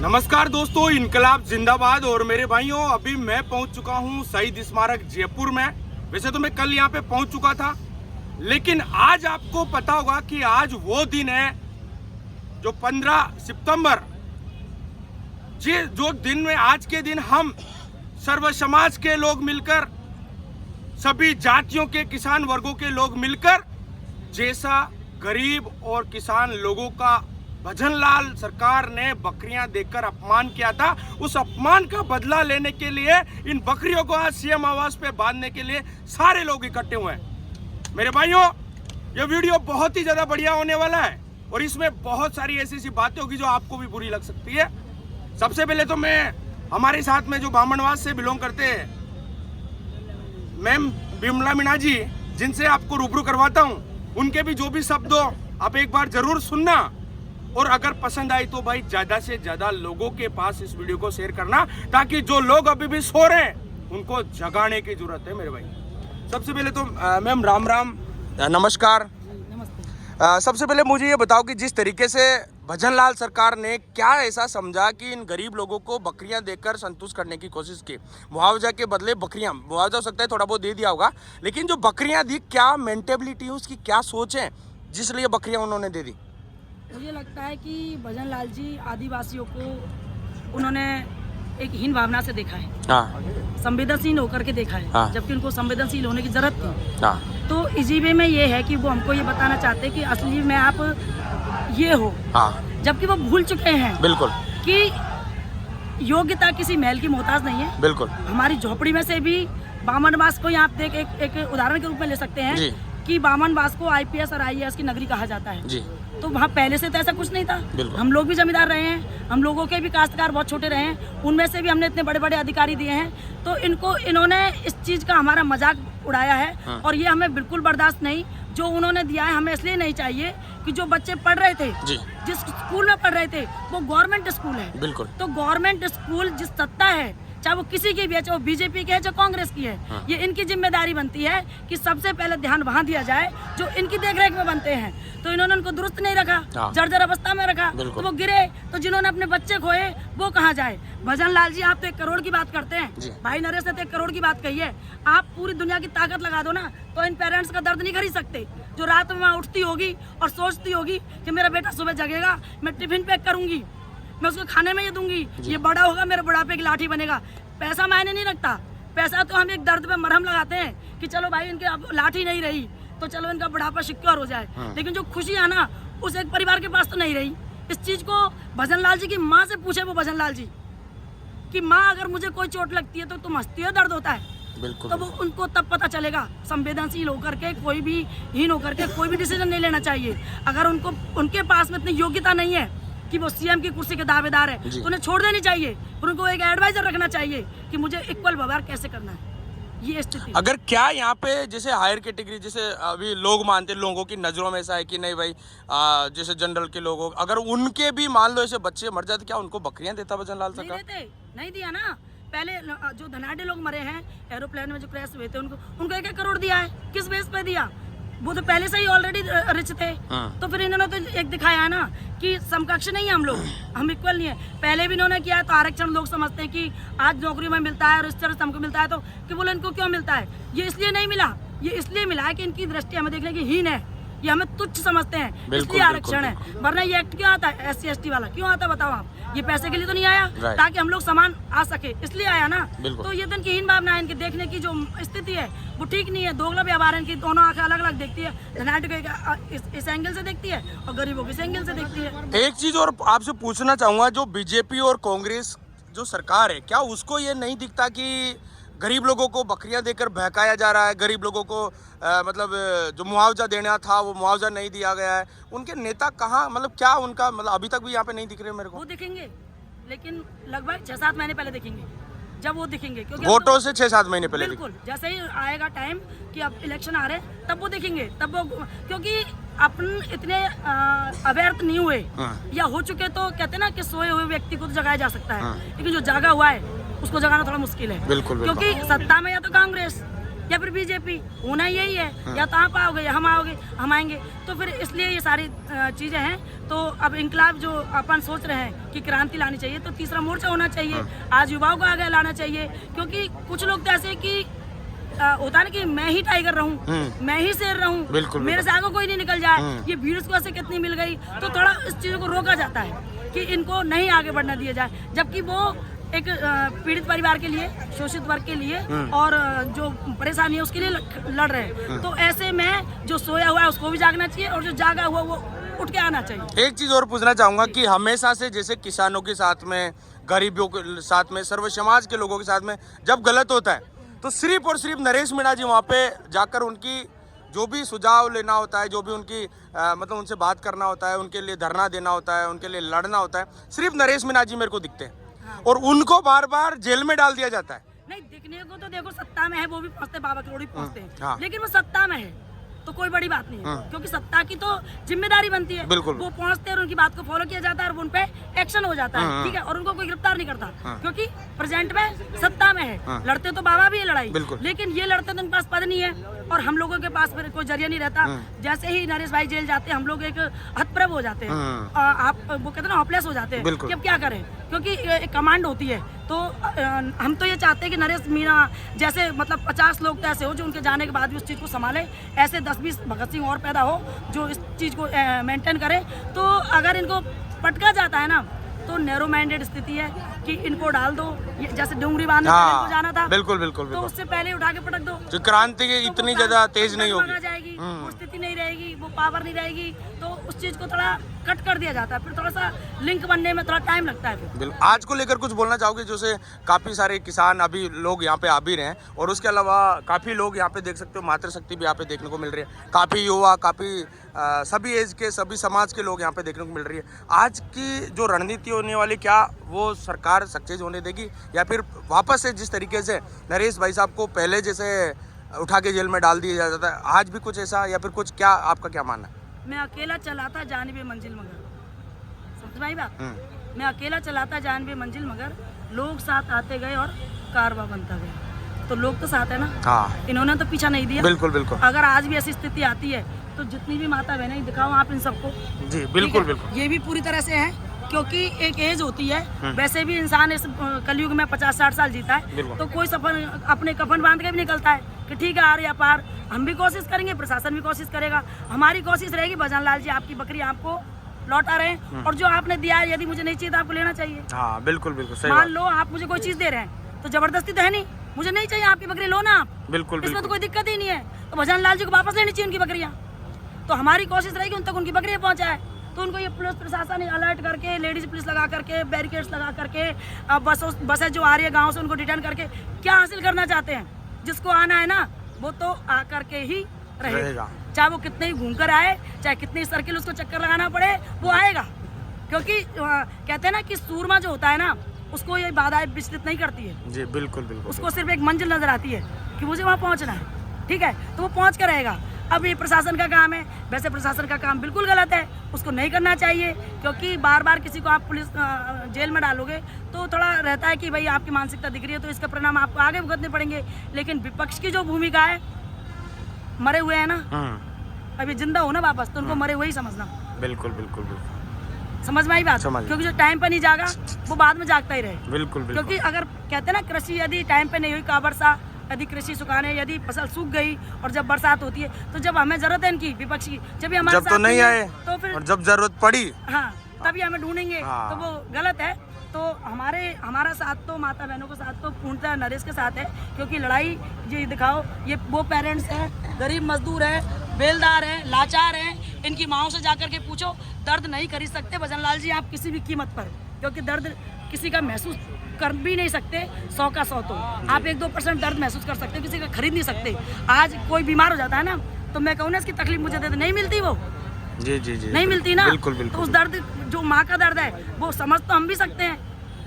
नमस्कार दोस्तों, इनकलाब जिंदाबाद। और मेरे भाइयों, अभी मैं पहुंच चुका हूं शहीद स्मारक जयपुर में। वैसे तो मैं कल यहां पे पहुंच चुका था, लेकिन आज आपको पता होगा कि आज वो दिन है जो 15 सितंबर, जो दिन में आज के दिन हम सर्व समाज के लोग मिलकर, सभी जातियों के किसान वर्गों के लोग मिलकर, जैसा गरीब और किसान लोगों का भजनलाल सरकार ने बकरियां देकर अपमान किया था, उस अपमान का बदला लेने के लिए इन बकरियों को आज सीएम आवास पे बांधने के लिए सारे लोग इकट्ठे हुए हैं। मेरे भाइयों, ये वीडियो बहुत ही ज्यादा बढ़िया होने वाला है और इसमें बहुत सारी ऐसी बातें होगी जो आपको भी बुरी लग सकती है। सबसे पहले तो मैं हमारे साथ में जो ब्राह्मणवास से बिलोंग करते हैं मैम बिमला मीणा जी, जिनसे आपको रूबरू करवाता हूं, उनके भी जो भी शब्द हो आप एक बार जरूर सुनना, और अगर पसंद आई तो भाई ज्यादा से ज्यादा लोगों के पास इस वीडियो को शेयर करना, ताकि जो लोग अभी भी सो रहे हैं उनको जगाने की जरूरत है। मेरे भाई, सबसे पहले तो मैम राम राम, नमस्कार। सबसे पहले मुझे ये बताओ कि जिस तरीके से भजनलाल सरकार ने क्या ऐसा समझा कि इन गरीब लोगों को बकरियां देकर संतुष्ट करने की कोशिश की, मुआवजा के बदले बकरियां, मुआवजा हो सकता है थोड़ा बहुत दे दिया होगा, लेकिन जो बकरियां दी, क्या मेंटेबिलिटी है उसकी, क्या सोच है जिसलिए बकरियां उन्होंने दे दी? मुझे लगता है कि भजनलाल जी आदिवासियों को उन्होंने एक हीन भावना से देखा है, संवेदनशील होकर के देखा है, जबकि उनको संवेदनशील होने की जरूरत थी। तो इसी वे में ये है कि वो हमको ये बताना चाहते हैं कि असली में आप ये हो, जबकि वो भूल चुके हैं बिल्कुल कि योग्यता किसी महल की मोहताज नहीं है। बिल्कुल, हमारी झोपड़ी में से भी बामनवास को यहाँ देख एक उदाहरण के रूप में ले सकते हैं कि बामनवास को IPS और IAS की नगरी कहा जाता है जी। तो वहाँ पहले से तो ऐसा कुछ नहीं था। हम लोग भी जमींदार रहे हैं, हम लोगों के भी काश्तकार बहुत छोटे रहे हैं, उनमें से भी हमने इतने बड़े बड़े अधिकारी दिए हैं। तो इन्होंने इस चीज़ का हमारा मजाक उड़ाया है और ये हमें बिल्कुल बर्दाश्त नहीं। जो उन्होंने दिया है हमें इसलिए नहीं चाहिए कि जो बच्चे पढ़ रहे थे, जिस स्कूल में पढ़ रहे थे, वो गवर्नमेंट स्कूल है। बिल्कुल, तो गवर्नमेंट स्कूल जिस सत्ता है, चाहे वो किसी की भी है, चाहे वो बीजेपी की है, चाहे कांग्रेस की है, ये इनकी जिम्मेदारी बनती है कि सबसे पहले ध्यान वहाँ दिया जाए जो इनकी देखरेख में बनते हैं। तो इन्होंने उनको दुरुस्त नहीं रखा, जर्जर अवस्था में रखा, तो वो गिरे। तो जिन्होंने अपने बच्चे खोए वो कहाँ जाए? भजनलाल जी, आप तो 1 करोड़ की बात करते हैं, भाई नरेश ने तो 1 करोड़ की बात कही है। आप पूरी दुनिया की ताकत लगा दो ना, तो इन पेरेंट्स का दर्द नहीं खरीद सकते। जो रात में वहाँ उठती होगी और सोचती होगी कि मेरा बेटा सुबह जगेगा, मैं टिफिन पैक करूंगी, मैं उसको खाने में ये दूंगी, ये बड़ा होगा, मेरे बुढ़ापे की लाठी बनेगा। पैसा मायने नहीं रखता, पैसा तो हम एक दर्द पे मरहम लगाते हैं कि चलो भाई इनके अब लाठी नहीं रही तो चलो इनका बुढ़ापा सिक्योर हो जाए। लेकिन जो खुशी है ना, उस एक परिवार के पास तो नहीं रही। इस चीज को भजनलाल जी की माँ से पूछे, वो भजनलाल जी कि माँ, अगर मुझे कोई चोट लगती है तो तुम हंसती हो, दर्द होता है? बिल्कुल, तो वो उनको तब पता चलेगा। संवेदनशील होकर के, कोई भी हीन होकर के कोई भी डिसीजन नहीं लेना चाहिए। अगर उनके पास में इतनी योग्यता नहीं है कि वो सीएम की कुर्सी के दावेदार है, तो उन्हें छोड़ देनी चाहिए, पर उनको एक एडवाइजर रखना चाहिए कि मुझे इक्वल व्यवहार कैसे करना है। ये स्थिति अगर क्या यहाँ पे जैसे हायर कैटेगरी, जैसे अभी लोग मानते, लोगों की नजरों में ऐसा है कि नहीं भाई, जैसे जनरल के लोग, अगर उनके भी मान लो ऐसे बच्चे मर जाते, क्या उनको बकरियां देता भजनलाल सरकार? नहीं दिया ना। पहले जो धनाढ़ लोग मरे हैं एरोप्लेन में, जो क्रैश हुए थे, उनको 1-1 करोड़ दिया है। किस बेस पे दिया? वो तो पहले से ही ऑलरेडी रिच थे। तो फिर इन्होंने तो एक दिखाया है ना कि समकक्ष नहीं है हम लोग, हम इक्वल नहीं है। पहले भी इन्होंने किया है, तो आरक्षण लोग समझते हैं कि आज नौकरियों में मिलता है और इस तरह से हमको मिलता है, तो कि बोले इनको क्यों मिलता है? ये इसलिए नहीं मिला, ये इसलिए मिला है कि इनकी दृष्टि हमें देखने की हीन है, ये हमें तुच्छ समझते हैं, इसलिए आरक्षण है। वरना ये एक्ट क्यों आता है? SC ST वाला क्यों आता है बताओ आप? ये पैसे के लिए तो नहीं आया, ताकि हम लोग समान आ सके, इसलिए आया ना। तो ये तो इनकी हीन भावना है, इनकी देखने की जो स्थिति है वो ठीक नहीं है। दोगला व्यवहार है इनकी, दोनों आंखें अलग अलग देखती है। धनाढ़ इस एंगल से देखती है और गरीबों की इस एंगल से देखती है। एक चीज और आपसे पूछना चाहूंगा, जो बीजेपी और कांग्रेस जो सरकार है, क्या उसको ये नहीं दिखता कि गरीब लोगों को बकरियां देकर बहकाया जा रहा है? गरीब लोगों को मतलब जो मुआवजा देना था वो मुआवजा नहीं दिया गया है। उनके नेता कहाँ, मतलब क्या उनका, मतलब अभी तक भी यहाँ पे नहीं दिख रहे मेरे को। वो दिखेंगे, लेकिन लगभग 6-7 महीने पहले दिखेंगे, जब वो दिखेंगे, क्योंकि वोटों से 6-7 महीने पहले। बिल्कुल, जैसे ही आएगा टाइम कि अब इलेक्शन आ रहे, तब वो दिखेंगे, तब वो, क्योंकि अपन इतने अव्यर्थ नहीं हुए या हो चुके, तो कहते ना कि सोए हुए व्यक्ति को तो जगाया जा सकता है, लेकिन जो जागा हुआ है उसको जगाना थोड़ा मुश्किल है। बिल्कुल, क्योंकि सत्ता में या तो कांग्रेस या फिर बीजेपी, होना यही है, या तो आप आओगे या हम आओगे, हम आएंगे। तो फिर इसलिए ये सारी चीजें हैं। तो अब इंकलाब जो अपन सोच रहे हैं कि क्रांति लानी चाहिए, तो तीसरा मोर्चा होना चाहिए, आज युवाओं को आगे लाना चाहिए। क्योंकि कुछ लोग तो ऐसे कि होता है ना कि मैं ही टाइगर रहूं, मैं ही शेर रहूं, मेरे से आगे कोई नहीं निकल जाए, ये भीड़ को ऐसे कितनी मिल गई, तो थोड़ा इस चीजों को रोका जाता है कि इनको नहीं आगे बढ़ना दिया जाए। जबकि वो एक पीड़ित परिवार के लिए, शोषित वर्ग के लिए और जो परेशानी है उसके लिए लड़ रहे हैं। तो ऐसे में जो सोया हुआ है उसको भी जागना चाहिए, और जो जागा हुआ वो उठ के आना चाहिए। एक चीज और पूछना चाहूंगा कि हमेशा से जैसे किसानों के साथ में, गरीबों के साथ में, सर्व समाज के लोगों के साथ में जब गलत होता है, तो सिर्फ और सिर्फ नरेश मीणा जी वहाँ पे जाकर उनकी जो भी सुझाव लेना होता है, जो भी उनकी मतलब उनसे बात करना होता है, उनके लिए धरना देना होता है, उनके लिए लड़ना होता है, सिर्फ नरेश मीणा जी मेरे को दिखते हैं। और उनको बार बार जेल में डाल दिया जाता है। नहीं, दिखने को तो देखो सत्ता में है, वो भी पहुंचते, बाबा करोड़ भी पहुंचते हैं, हाँ। लेकिन वो सत्ता में है तो कोई बड़ी बात नहीं है, क्योंकि सत्ता की तो जिम्मेदारी बनती है। बिल्कुल। वो पहुंचते हैं और उनकी बात को फॉलो किया जाता है और उन पे एक्शन हो जाता है, ठीक है, और उनको कोई गिरफ्तार नहीं करता, क्योंकि प्रेजेंट में सत्ता में है। लड़ते तो बाबा भी है लड़ाई, लेकिन ये लड़ते तो उनके पास पद नहीं है और हम लोगों के पास फिर कोई जरिया नहीं रहता। जैसे ही नरेश भाई जेल जाते हैं, हम लोग एक हतप्रभ हो जाते हैं, आप वो कहते हैं ना, हॉपलेस हो जाते हैं कि अब क्या करें, क्योंकि एक कमांड होती है। तो हम तो ये चाहते हैं कि नरेश मीणा जैसे मतलब 50 लोग तो ऐसे हो जो उनके जाने के बाद भी उस चीज़ को संभाले, ऐसे 10-20 भगत सिंह और पैदा हो जो इस चीज़ को मेंटेन करे। तो अगर इनको पटका जाता है ना, तो नैरो माइंडेड स्थिति है कि इनको डाल दो, जैसे डूंगरी बांध में जाना था, बिल्कुल बिल्कुल, तो उससे पहले उठा के पटक दो, जो क्रांति की इतनी ज्यादा तेज नहीं होगी, जाएगी वो स्थिति नहीं रहेगी, वो पावर नहीं रहेगी, तो उस चीज को थोड़ा कट कर दिया जाता है, फिर थोड़ा सा लिंक बनने में थोड़ा टाइम लगता है। बिल्कुल। आज को लेकर कुछ बोलना चाहोगे? जैसे काफी सारे किसान अभी लोग यहाँ पे आ भी रहे हैं, और उसके अलावा काफी लोग यहाँ पे देख सकते हो, मातृशक्ति भी यहाँ पे देखने को मिल रही है, काफी युवा, काफी सभी एज के, सभी समाज के लोग यहाँ पे देखने को मिल रही है। आज की जो रणनीति होने वाली, क्या वो सरकार सक्सेस होने देगी, या फिर वापस से जिस तरीके से नरेश भाई साहब को पहले जैसे उठा के जेल में डाल दिया जाता है, आज भी कुछ ऐसा, या फिर कुछ, क्या आपका क्या मानना है? मैं अकेला चलाता जानिबे मंजिल मगर, समझ में आई बात? मैं अकेला चलाता जानिबे मंजिल मगर, लोग साथ आते गए और कारवा बनता गया। तो लोग तो साथ है ना, हाँ, इन्होंने तो पीछा नहीं दिया। बिल्कुल बिल्कुल। अगर आज भी ऐसी स्थिति आती है तो जितनी भी माता बहनें, दिखाओ आप इन सबको। जी बिल्कुल बिल्कुल। ये भी पूरी तरह से है, क्योंकि एक एज होती है, वैसे भी इंसान इस कलयुग में 50-60 साल जीता है, तो कोई सफर अपने कफन बांध के भी निकलता है कि ठीक है, आर या पार। हम भी कोशिश करेंगे, प्रशासन भी कोशिश करेगा, हमारी कोशिश रहेगी भजन लाल जी आपकी बकरी आपको लौटा रहे हैं, और जो आपने दिया है, यदि मुझे नहीं चाहिए तो आपको लेना चाहिए। हाँ बिल्कुल बिल्कुल, सही मान लो आप मुझे कोई चीज दे रहे हैं, तो जबरदस्ती तो है नहीं, मुझे नहीं चाहिए आपकी बकरी, लो ना आप, बिल्कुल, इसमें तो कोई दिक्कत ही नहीं है। तो भजन लाल जी को वापस लेनी चाहिए उनकी बकरियां। तो हमारी कोशिश रहेगी उन तक उनकी बकरियां पहुंचाए। तो उनको ये पुलिस प्रशासन अलर्ट करके, लेडीज पुलिस लगा करके, बैरिकेड्स लगा करके, बसें जो आ रही है गाँव से उनको डिटेन करके क्या हासिल करना चाहते हैं? जिसको आना है ना, वो तो आ करके ही रहेगा, चाहे वो कितने ही घूम कर आए, चाहे कितने सर्किल उसको चक्कर लगाना पड़े, वो आएगा। क्योंकि कहते हैं ना कि सूरमा जो होता है ना, उसको ये बाधाएं विचलित नहीं करती है। जी बिल्कुल बिल्कुल। उसको सिर्फ एक मंजिल नजर आती है कि मुझे वहाँ पहुँचना है, ठीक है, तो वो पहुँच कर रहेगा। अब ये प्रशासन का काम है, वैसे प्रशासन का काम बिल्कुल गलत है, उसको नहीं करना चाहिए, क्योंकि बार बार किसी को आप पुलिस जेल में डालोगे तो थोड़ा रहता है कि भाई आपकी मानसिकता दिख रही है, तो इसका परिणाम आपको आगे भुगतने पड़ेंगे। लेकिन विपक्ष की जो भूमिका है, मरे हुए हैं ना, अभी जिंदा हो ना वापस, तो उनको मरे हुए ही समझना। बिल्कुल बिल्कुल बिल्कुल, समझ में आई बात? क्योंकि जो टाइम पे नहीं जागा वो बाद में जागता ही रहे। बिल्कुल बिल्कुल। क्योंकि अगर कहते हैं ना, कृषि यदि टाइम पे नहीं हुई, का वर्षा, यदि कृषि सुखाने, यदि फसल सूख गई और जब बरसात होती है, तो जब हमें जरूरत है इनकी, विपक्ष की, जब हमारे जब तो नहीं आए, तो फिर और जब जरूरत पड़ी, हाँ, तभी हमें ढूंढेंगे। तो वो गलत है। तो हमारा साथ तो, माता बहनों का साथ तो पूर्णतः नरेश के साथ है, क्योंकि लड़ाई ये दिखाओ, ये वो पेरेंट्स हैं, गरीब मजदूर है, बेलदार है, लाचार हैं, इनकी माओं से जाकर के पूछो, दर्द नहीं खरीद सकते भजन लाल जी आप किसी भी कीमत पर, क्योंकि दर्द किसी का महसूस कर भी नहीं सकते, 100 का 100 तो आप 1-2% दर्द महसूस कर सकते हो, किसी का खरीद नहीं सकते। आज कोई बीमार हो जाता है ना, तो मैं कहूँ ना इसकी तकलीफ मुझे दे, नहीं मिलती वो, जी जी जी, नहीं मिलती ना, बिल्कुल बिल्कुल। तो उस दर्द, जो माँ का दर्द है, वो समझ तो हम भी सकते हैं,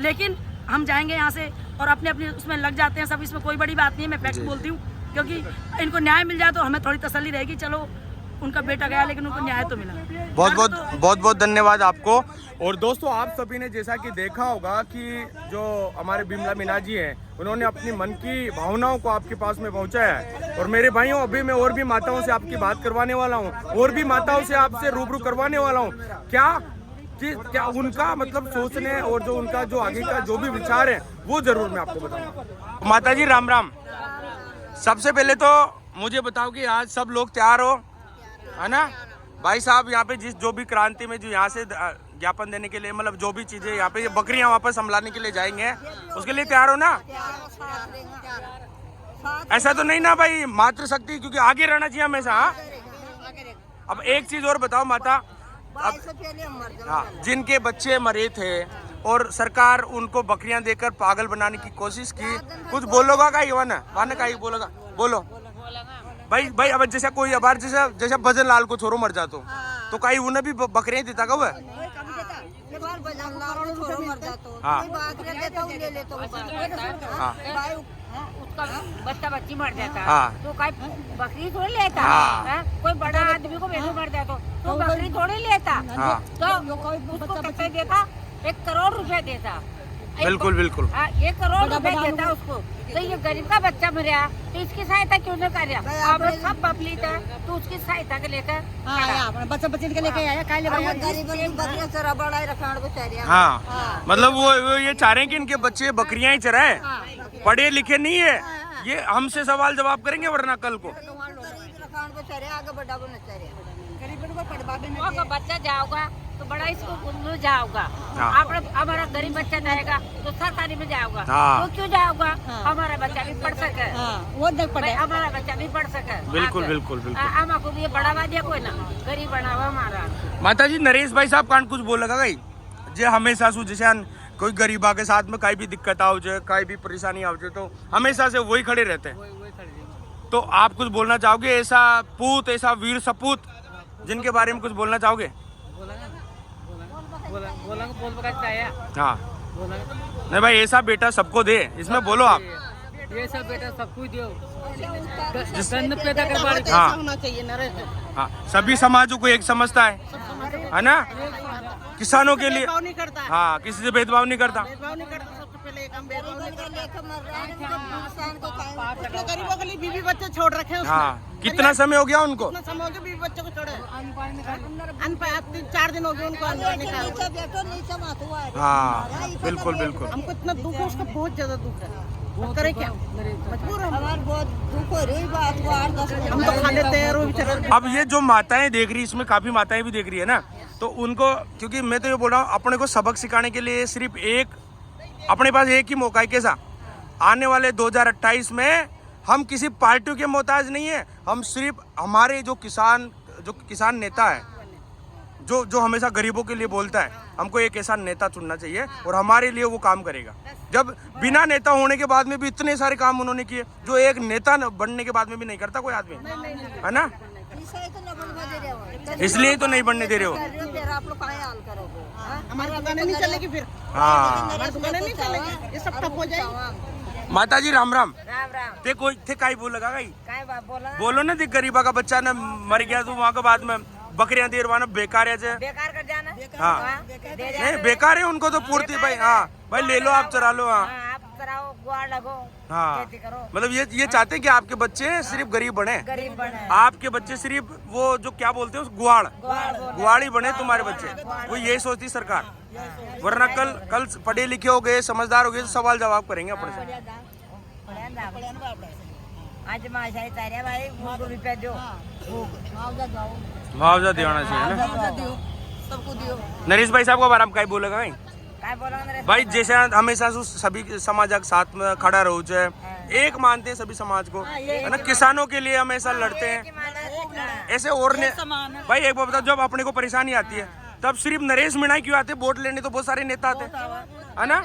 लेकिन हम जाएंगे यहाँ से और अपने अपने उसमें लग जाते हैं सब। इसमें कोई बड़ी बात नहीं है, मैं फैक्ट बोलती हूँ, क्योंकि इनको न्याय मिल जाए तो हमें थोड़ी तसल्ली रहेगी, चलो उनका बेटा गया लेकिन उनको न्याय तो मिला। बहुत बहुत धन्यवाद आपको। और दोस्तों आप सभी ने जैसा कि देखा होगा कि जो हमारे बिमला मीना जी हैं उन्होंने अपनी मन की भावनाओं को आपके पास में पहुंचाया है। और मेरे भाइयों अभी मैं और भी माताओं से आपकी बात करवाने वाला हूं, और भी माताओं से आपसे रूबरू करवाने वाला हूं। क्या उनका मतलब सोचने और जो उनका जो आगे का जो भी विचार है वो जरूर मैं आपको बताऊंगा। माता जी राम राम। सबसे पहले तो मुझे बताओ कि आज सब लोग तैयार हो, है ना भाई साहब? यहाँ पे जो भी क्रांति में जो यहाँ से ज्ञापन देने के लिए मतलब जो भी चीजें यहाँ पे ये बकरियां वापस संभालने के लिए जाएंगे, उसके लिए तैयार हो ना? ऐसा तो नहीं ना भाई, मातृशक्ति क्योंकि आगे रहना चाहिए हमेशा। हाँ अब एक चीज और बताओ माता, हाँ जिनके बच्चे मरे थे और सरकार उनको बकरियां देकर पागल बनाने की कोशिश की, कुछ बोलोगा का वन का ही बोलोगा? बोलो भाई अब जैसा कोई अबार जैसा भजन लाल को छोरो मर जातो तो कहीं उन्हें भी बकरियां देता का? उसका बच्चा बच्ची मर जाता तो कोई बकरी थोड़ी लेता। कोई बड़ा आदमी को बेलू मर जाता तो बकरी थोड़ी लेता। तो उसको कितने देता? 1 करोड़ रुपए देता। बिल्कुल 1 करोड़ रुपए देता उसको। तो ये गरीब का बच्चा मरा तो इसकी सहायता क्यों नहीं कर रहा? अब सब पब्लिक है तो उसकी सहायता के लेकर बच्चा बच्चे के लेके आया हाँ मतलब वो ये चाह रहे हैं कि इनके बच्चे बकरियां ही चराए, पढ़े लिखे नहीं है। ये हमसे सवाल जवाब करेंगे वरना कल को बच्चा जाओगा तो बड़ा स्कूल में जाओगा। हमारा गरीब बच्चा जाएगा तो सरकारी में जाओगा। तो क्यों जाओगा? हमारा बच्चा भी पढ़ सके, वो हमारा बच्चा भी पढ़ सके। बिल्कुल हमको ये बढ़ावा दिया कोई ना, गरीब बढ़ावा हमारा। माता जी नरेश भाई साहब कान कुछ बोलेगा भाई जे हमेशा जैसे कोई गरीबा के साथ में कहीं भी दिक्कत आओ जाए, कहीं भी परेशानी आओ जाए तो हमेशा से वही खड़े रहते हैं। तो आप कुछ बोलना चाहोगे ऐसा पूत, ऐसा वीर सपूत जिनके बारे में कुछ बोलना चाहोगे? हाँ नहीं भाई ऐसा बेटा सबको दे, इसमें बोलो आप। ये सब बेटा सबको दो जिसने पैदा कर हाँ सभी समाजों को एक समझता है ना? किसानों के लिए हाँ किसी से भेदभाव नहीं करता। गरीबों के लिए बीवी बच्चे छोड़ रखे हैं। हाँ कितना समय हो गया उनको? समय हो गया बीवी बच्चे को छोड़े, 4 दिन हो गए उनको। हाँ बिल्कुल हमको इतना दुख है, उसका बहुत ज्यादा दुख है। करे क्या, मजबूर हमारे बहुत दुख हो रही बात को। हम तो खा लेते हैं। अब ये जो माताएं देख रही, इसमें काफी माताएं भी देख रही है ना, तो उनको क्योंकि मैं तो ये बोल रहा हूँ अपने को सबक सिखाने के लिए सिर्फ अपने पास एक ही मौका है। कैसा? आने वाले 2028 में हम किसी पार्टी के मोहताज नहीं है। हम सिर्फ हमारे जो किसान नेता है जो हमेशा गरीबों के लिए बोलता है, हमको एक ऐसा नेता चुनना चाहिए और हमारे लिए वो काम करेगा। जब बिना नेता होने के बाद में भी इतने सारे काम उन्होंने किए जो एक नेता बनने के बाद में भी नहीं करता कोई आदमी, है ना? इसलिए तो नहीं बनने दे रहे हो। हमारी दुकानें नहीं चलेगी फिर। हाँ हमारी दुकानें नहीं चलेगी, ये सब ठप हो जाएगी। माता जी राम राम। ते कोई थे काई बोलेगा बोलो ना, देख गरीबा का बच्चा ना मर गया तो वहाँ के बाद में बकरियां देरवाना बेकार है। बेकार कर जाना। हाँ नहीं बेकार है उनको तो पूर्ति भाई। हाँ भाई ले लो आप चरा लो। हाँ आप कराओ, गुआड़ लगो, हाँ खेती करो। मतलब ये चाहते हैं कि आपके बच्चे सिर्फ गरीब बने, आपके बच्चे सिर्फ वो जो क्या बोलते हैं उस गुआड़ ही बने तुम्हारे बच्चे। वो यही सोचती सरकार, वरना कल पढ़े लिखे हो गए, समझदार हो गए तो सवाल जवाब करेंगे अपने से। आज भाई रुपया दो, मुआवजा दिलाना चाहिए ना। सबको दियो। नरेश भाई साहब को बारे में क्या बोलेगा भाई? नरेश भाई जैसे हमेशा सभी समाज के साथ में खड़ा रहो, एक मानते हैं सभी समाज को, है ना? किसानों के लिए हमेशा लड़ते हैं ऐसे। और भाई एक बात बताओ, जब अपने को परेशानी आती है तब सिर्फ नरेश मीणा क्यों आते? वोट लेने तो बहुत सारे नेता आते, है ना?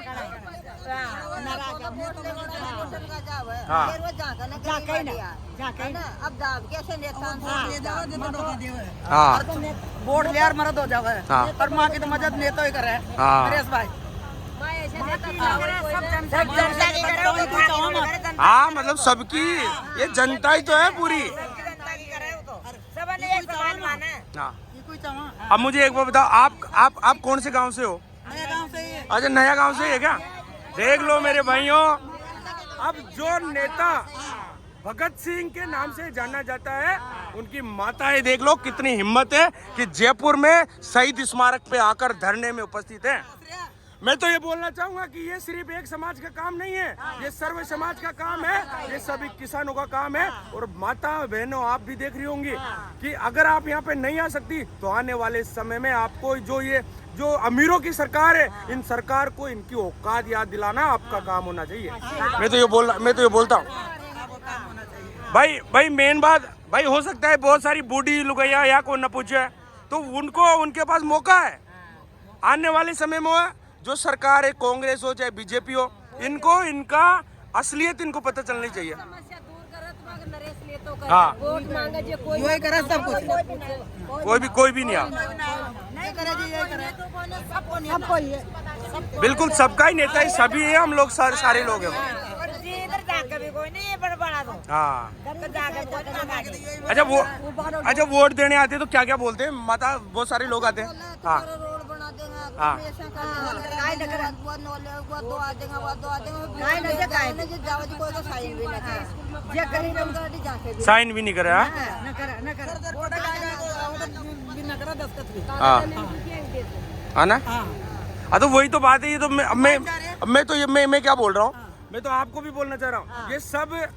हाँ हाँ वोट ले यार मरद हो जावे और माँ की तो मदद नेता ही करे नरेश भाई। हाँ मतलब सबकी ये जनता ही तो है पूरी। हाँ। अब मुझे एक बात बताओ, आप कौन से गांव से हो? नया गांव से ही है। अच्छा, नया गांव से है क्या? देख लो मेरे भाइयों, अब जो नेता भगत सिंह के नाम से जाना जाता है, उनकी माताएं देख लो कितनी हिम्मत है कि जयपुर में शहीद स्मारक पे आकर धरने में उपस्थित है। मैं तो ये बोलना चाहूंगा कि ये सिर्फ एक समाज का काम नहीं है, ये सर्व समाज का काम है, ये सभी किसानों का काम है। और माता बहनों, आप भी देख रही होंगी कि अगर आप यहाँ पे नहीं आ सकती तो आने वाले समय में आपको जो अमीरों की सरकार है, इन सरकार को इनकी औकात याद दिलाना आपका काम होना चाहिए। मैं तो ये बोलता हूँ भाई मेन बात भाई, हो सकता है बहुत सारी बूढ़ी लुगैया या कोई न पूछे तो उनके पास मौका है आने वाले समय में। जो सरकार है, कांग्रेस हो चाहे बीजेपी हो, इनको इनका असलियत इनको पता चलनी चाहिए। हाँ, कोई भी नहीं आ, बिल्कुल सबका ही नेता है, सभी है, हम लोग सारे लोग हैं। हाँ, अच्छा वोट देने आते हैं तो क्या क्या बोलते हैं माता? बहुत सारे लोग आते हैं। हाँ हाँ, साइन भी नहीं करे। हाँ ना, हाँ तो वही तो बात है। ये तो मैं क्या बोल रहा हूँ, मैं तो आपको भी बोलना चाह रहा हूँ, ये सब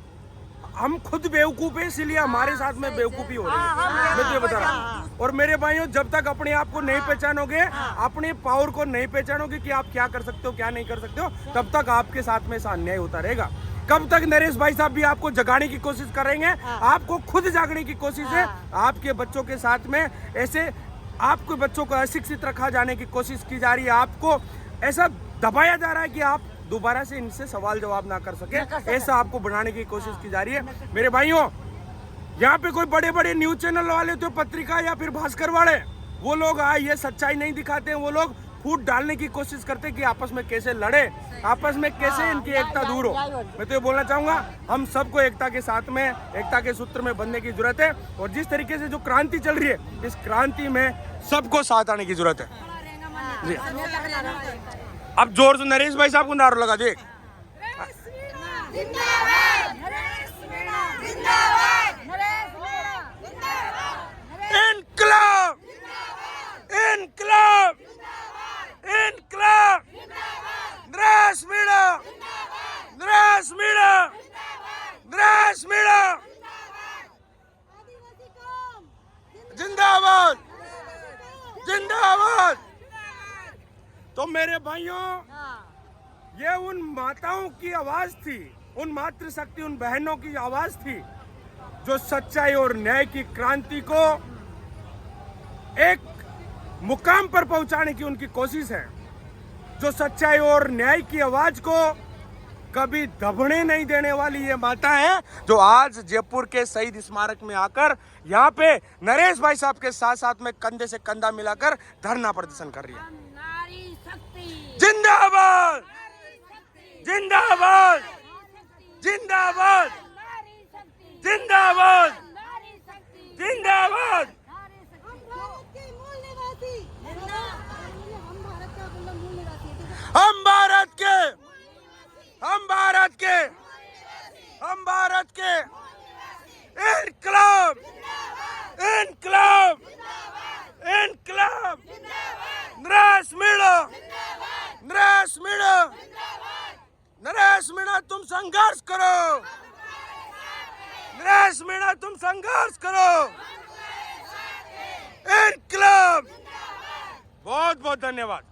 हम खुद बेवकूफ है, इसीलिए हमारे साथ में बेवकूफी हो रही है। मैं तो ये बता रहा हूँ। और मेरे भाइयों, जब तक अपने आप को नहीं पहचानोगे, अपने पावर को नहीं पहचानोगे कि आप क्या कर सकते हो क्या नहीं कर सकते हो, तब तक आपके साथ में ऐसा अन्याय होता रहेगा। कब तक नरेश भाई साहब भी आपको जगाने की कोशिश करेंगे? आपको खुद जागने की कोशिश है। आपके बच्चों के साथ में ऐसे आपके बच्चों को अशिक्षित रखा जाने की कोशिश की जा रही है, आपको ऐसा दबाया जा रहा है कि आप दोबारा से इनसे सवाल जवाब ना कर सके, ऐसा आपको बनाने की कोशिश की जा रही है। मेरे भाइयों, यहाँ पे कोई बड़े बड़े न्यूज चैनल वाले तो पत्रिका या फिर भास्कर वाले, वो लोग ये सच्चाई नहीं दिखाते हैं। वो लोग फूट डालने की कोशिश करते हैं कि आपस में कैसे लड़े, आपस में कैसे इनकी एकता दूर हो। मैं तो ये बोलना चाहूंगा, हम सबको एकता के साथ में, एकता के सूत्र में बंधने की जरूरत है। और जिस तरीके से जो क्रांति चल रही है, इस क्रांति में सबको साथ आने की जरूरत है जी। अब जोर से नरेश भाई साहब को नारा लगा दे। इनकलाब, इनकलाब, इनकलाब, नरेश मीणा, नरेश मीणा, नरेश मीणा, जिंदाबाद, जिंदाबाद। तो मेरे भाइयों, ये उन माताओं की आवाज थी, उन मातृशक्ति, उन बहनों की आवाज थी जो सच्चाई और न्याय की क्रांति को एक मुकाम पर पहुंचाने की उनकी कोशिश है। जो सच्चाई और न्याय की आवाज को कभी दबने नहीं देने वाली ये माता है, जो आज जयपुर के शहीद स्मारक में आकर यहाँ पे नरेश भाई साहब के साथ साथ में कंधे से कंधा मिलाकर धरना प्रदर्शन कर रही है। जिंदाबाद, जिंदाबाद, जिंदाबाद, जिंदाबाद, जिंदाबाद। हम भारत के, हम भारत के, हम भारत के इनकलाब, इनकलाब, इनकलाब, नरेश मीणा, नरेश मीणा, नरेश मीणा तुम संघर्ष करो, नरेश मीणा तुम संघर्ष करो, इनकलाब। बहुत बहुत धन्यवाद।